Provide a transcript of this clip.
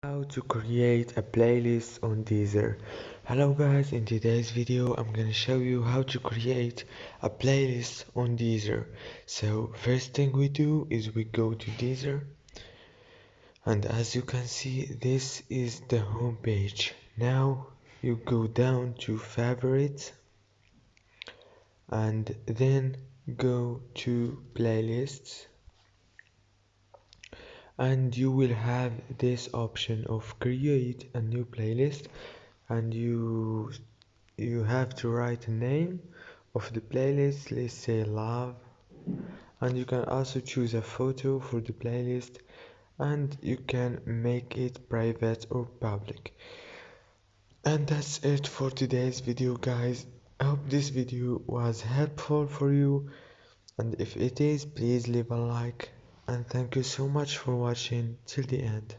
How to create a playlist on Deezer. Hello guys, in today's video I'm gonna show you how to create a playlist on Deezer. So first thing we do is we go to Deezer, and as you can see this is the home page. Now you go down to favorites and then go to playlists, and you will have this option of create a new playlist, and you have to write a name of the playlist. Let's say love, and you can also choose a photo for the playlist, and you can make it private or public. And that's it for today's video, guys. I hope this video was helpful for you, and if it is, please leave a like, and thank you so much for watching till the end.